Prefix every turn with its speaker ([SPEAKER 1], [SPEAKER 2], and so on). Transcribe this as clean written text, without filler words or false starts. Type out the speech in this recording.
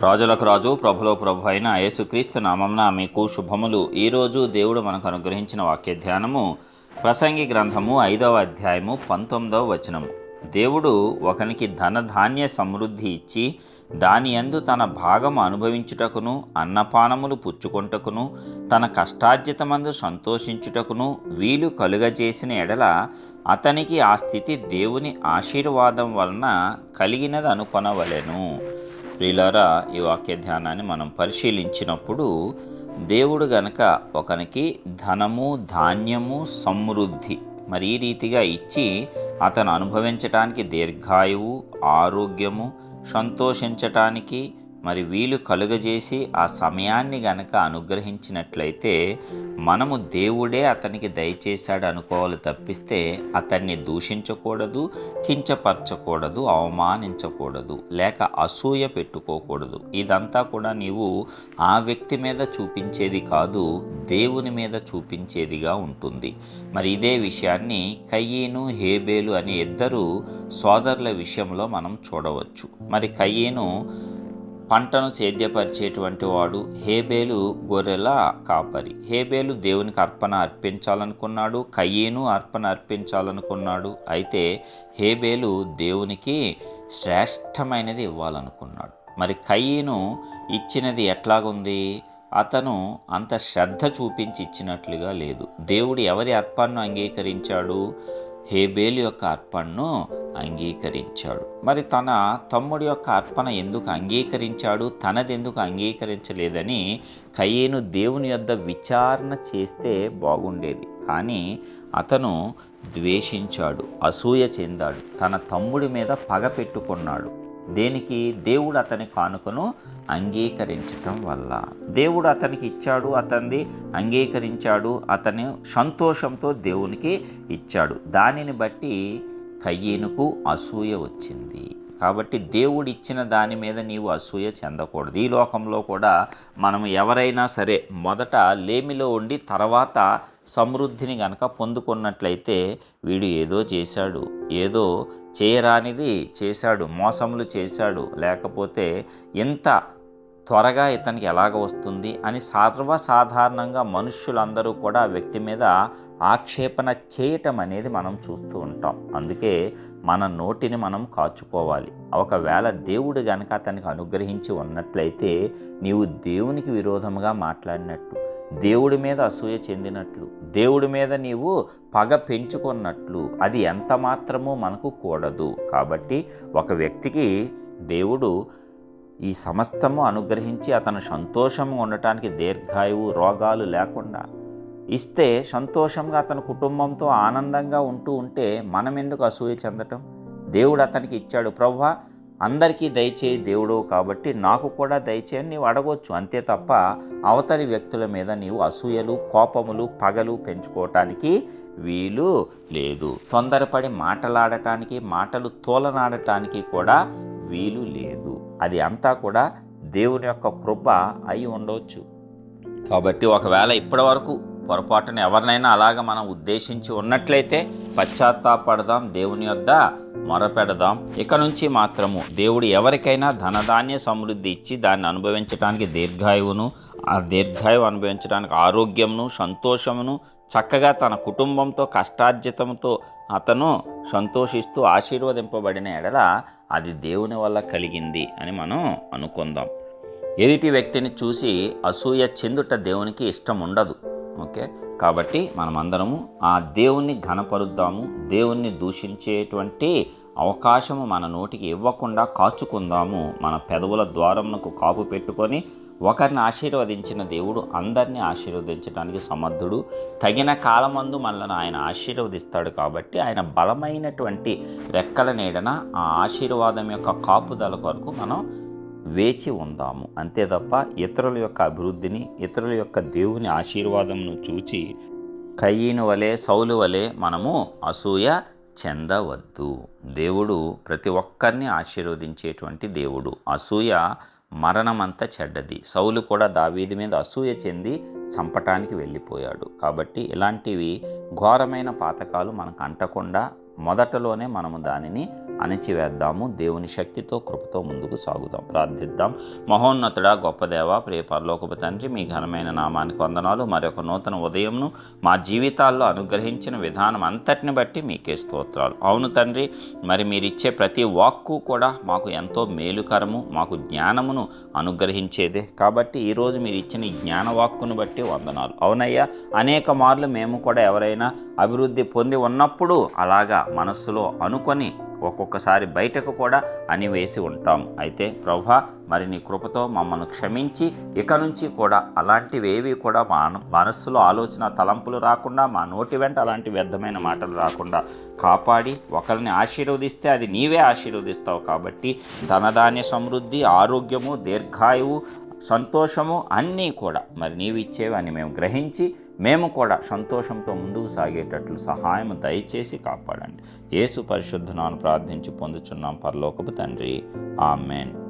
[SPEAKER 1] రాజులకు రాజు ప్రభులో ప్రభు అయిన యేసుక్రీస్తు నామమున మీకు శుభములు. ఈరోజు దేవుడు మనకు అనుగ్రహించిన వాక్య ధ్యానము ప్రసంగి గ్రంథము 5వ అధ్యాయము 19వ వచనము. దేవుడు ఒకనికి ధనధాన్య సమృద్ధి ఇచ్చి దాని యందు తన భాగము అనుభవించుటకును అన్నపానములు పుచ్చుకొంటకును తన కష్టార్జితమందు సంతోషించుటకును వీలు కలుగజేసిన ఎడల అతనికి ఆ స్థితి దేవుని ఆశీర్వాదం వలన కలిగినది అనుకొనవలెను. ప్రియులారా, ఈ వాక్య ధ్యానాన్ని మనం పరిశీలించినప్పుడు దేవుడు గనక ఒకనికి ధనము ధాన్యము సమృద్ధి మరి ఈ రీతిగా ఇచ్చి అతను అనుభవించటానికి దీర్ఘాయువు ఆరోగ్యము సంతోషించటానికి మరి వీలు కలుగజేసి ఆ సమయాన్ని గనక అనుగ్రహించినట్లయితే మనము దేవుడే అతనికి దయచేశాడు అనుకోవాలి తప్పిస్తే అతన్ని దూషించకూడదు, కించపరచకూడదు, అవమానించకూడదు, లేక అసూయ పెట్టుకోకూడదు. ఇదంతా కూడా నీవు ఆ వ్యక్తి మీద చూపించేది కాదు, దేవుని మీద చూపించేదిగా ఉంటుంది. మరి ఇదే విషయాన్ని కయీను హేబేలు అనే ఇద్దరు సోదరుల విషయంలో మనం చూడవచ్చు. మరి కయీను పంటను సేద్యపరిచేటువంటి వాడు, హేబేలు గొర్రెల కాపరి. హేబేలు దేవునికి అర్పణ అర్పించాలనుకున్నాడు, కయీను అర్పణ అర్పించాలనుకున్నాడు. అయితే హేబేలు దేవునికి శ్రేష్టమైనది ఇవ్వాలనుకున్నాడు. మరి కయీను ఇచ్చినది ఎట్లాగుంది? అతను అంత శ్రద్ధ చూపించి ఇచ్చినట్లుగా లేదు. దేవుడు ఎవరి అర్పణను అంగీకరించాడు? హేబేలు యొక్క అర్పణను అంగీకరించాడు. మరి తన తమ్ముడి యొక్క అర్పణ ఎందుకు అంగీకరించాడు, తనది ఎందుకు అంగీకరించలేదని కయీను దేవుని యొద్ద విచారణ చేస్తే బాగుండేది. కానీ అతను ద్వేషించాడు, అసూయ చెందాడు, తన తమ్ముడి మీద పగ పెట్టుకున్నాడు. దేనికి? దేవుడు అతని కానుకను అంగీకరించటం వల్ల. దేవుడు అతనికి ఇచ్చాడు, అతనిది అంగీకరించాడు, అతని సంతోషంతో దేవునికి ఇచ్చాడు. దానిని బట్టి కయీనుకు అసూయ వచ్చింది. కాబట్టి దేవుడు ఇచ్చిన దాని మీద నీవు అసూయ చెందకూడదు. ఈ లోకంలో కూడా మనం ఎవరైనా సరే మొదట లేమిలో ఉండి తర్వాత సమృద్ధిని గనక పొందుకున్నట్లయితే వీడు ఏదో చేశాడు, ఏదో చేయరానిది చేశాడు, మోసములు చేశాడు, లేకపోతే ఇంత త్వరగా ఇతనికి ఎలాగ వస్తుంది అని సర్వసాధారణంగా మనుష్యులందరూ కూడా ఆ వ్యక్తి మీద ఆక్షేపణ చేయటం అనేది మనం చూస్తూ ఉంటాం. అందుకే మన నోటిని మనం కాచుకోవాలి. ఒకవేళ దేవుడు గనక అతనికి అనుగ్రహించి ఉన్నట్లయితే నీవు దేవునికి విరోధముగా మాట్లాడినట్టు, దేవుడి మీద అసూయ చెందినట్లు, దేవుడి మీద నీవు పగ పెంచుకున్నట్లు అది ఎంత మాత్రమూ మనకు కూడదు. కాబట్టి ఒక వ్యక్తికి దేవుడు ఈ సమస్తము అనుగ్రహించి అతను సంతోషంగా ఉండటానికి దీర్ఘాయువు రోగాలు లేకుండా ఇస్తే సంతోషంగా అతని కుటుంబంతో ఆనందంగా ఉంటే మనం ఎందుకు అసూయ చెందటం? దేవుడు అతనికి ఇచ్చాడు, ప్రభువా అందరికీ దయచేయి దేవుడు కాబట్టి నాకు కూడా దయచేయని నీవు అడగొచ్చు. అంతే తప్ప అవతలి వ్యక్తుల మీద నీవు అసూయలు కోపములు పగలు పెంచుకోవటానికి వీలు లేదు. తొందరపడి మాటలాడటానికి మాటలు తోలనాడటానికి కూడా వీలు లేదు. అది అంతా కూడా దేవుని యొక్క కృప అయి ఉండవచ్చు. కాబట్టి ఒకవేళ ఇప్పటి వరకు పొరపాటున ఎవరినైనా అలాగ మనం ఉద్దేశించి ఉన్నట్లయితే పశ్చాత్తాపడదాం, దేవుని యొద్ద మొరపెడదాం. ఇక నుంచి మాత్రము దేవుడు ఎవరికైనా ధనధాన్య సమృద్ధి ఇచ్చి దాన్ని అనుభవించడానికి దీర్ఘాయువును, ఆ దీర్ఘాయువు అనుభవించడానికి ఆరోగ్యమును సంతోషమును చక్కగా తన కుటుంబంతో కష్టార్జితంతో అతను సంతోషిస్తూ ఆశీర్వదింపబడిన ఎడల అది దేవుని వల్ల కలిగింది అని మనం అనుకుందాం. ఎదుటి వ్యక్తిని చూసి అసూయ చెందుట దేవునికి ఇష్టం ఉండదు. ఓకే, కాబట్టి మనమందరము ఆ దేవుణ్ణి ఘనపరుద్దాము. దేవుణ్ణి దూషించేటువంటి అవకాశము మన నోటికి ఇవ్వకుండా కాచుకుందాము. మన పెదవుల ద్వారమునకు కాపు పెట్టుకొని ఒకరిని ఆశీర్వదించిన దేవుడు అందరినీ ఆశీర్వదించడానికి సమర్థుడు. తగిన కాలమందు మనల్ని ఆయన ఆశీర్వదిస్తాడు. కాబట్టి ఆయన బలమైనటువంటి రెక్కల నీడన ఆ ఆశీర్వాదం యొక్క కాపుదల కొరకు మనం వేచి ఉందాము. అంతే తప్ప ఇతరుల యొక్క అభివృద్ధిని, ఇతరుల యొక్క దేవుని ఆశీర్వాదంను చూచి కయీను వలె సౌలు వలె మనము అసూయ చెందవద్దు. దేవుడు ప్రతి ఒక్కరిని ఆశీర్వదించేటువంటి దేవుడు. అసూయ మరణమంత చెడ్డది. సౌలు కూడా దావీదు మీద అసూయ చెంది చంపటానికి వెళ్ళిపోయాడు. కాబట్టి ఇలాంటివి ఘోరమైన పాతకాలు మనకు అంటకుండా మొదటలోనే మనము దానిని అణిచివేద్దాము. దేవుని శక్తితో కృపతో ముందుకు సాగుదాం. ప్రార్థిద్దాం. మహోన్నతుడా, గొప్ప దేవ, ప్రియ పరలోకపు తండ్రి, మీ ఘనమైన నామానికి వందనాలు. మరొక నూతన ఉదయంను మా జీవితాల్లో అనుగ్రహించిన విధానం అంతటిని బట్టి మీకే స్తోత్రాలు. అవును తండ్రి, మరి మీరిచ్చే ప్రతి వాక్కు కూడా మాకు ఎంతో మేలుకరము, మాకు జ్ఞానమును అనుగ్రహించేదే. కాబట్టి ఈరోజు మీరు ఇచ్చిన ఈ జ్ఞానవాక్కును బట్టి వందనాలు. అవునయ్యా, అనేక మార్లు మేము కూడా ఎవరైనా అభివృద్ధి పొంది ఉన్నప్పుడు అలాగా మనస్సులో అనుకొని ఒక్కొక్కసారి బయటకు కూడా అనివేసి ఉంటాం. అయితే ప్రభువా, మరి నీ కృపతో మమ్మల్ని క్షమించి ఇక నుంచి కూడా అలాంటివేవి కూడా మా మనస్సులో ఆలోచన తలంపులు రాకుండా, మా నోటి వెంట అలాంటి వ్యర్థమైన మాటలు రాకుండా కాపాడి, ఒకరిని ఆశీర్వదిస్తే అది నీవే ఆశీర్వదిస్తావు. కాబట్టి ధనధాన్య సమృద్ధి, ఆరోగ్యము, దీర్ఘాయువు, సంతోషము అన్నీ కూడా మరి నీవు ఇచ్చేవి అని మేము గ్రహించి మేము కూడా సంతోషంతో ముందుకు సాగేటట్లు సహాయం దయచేసి కాపాడండి. యేసు పరిశుద్ధ నామమున ప్రార్థించి పొందుచున్నాం పరలోకపు తండ్రి. ఆమేన్.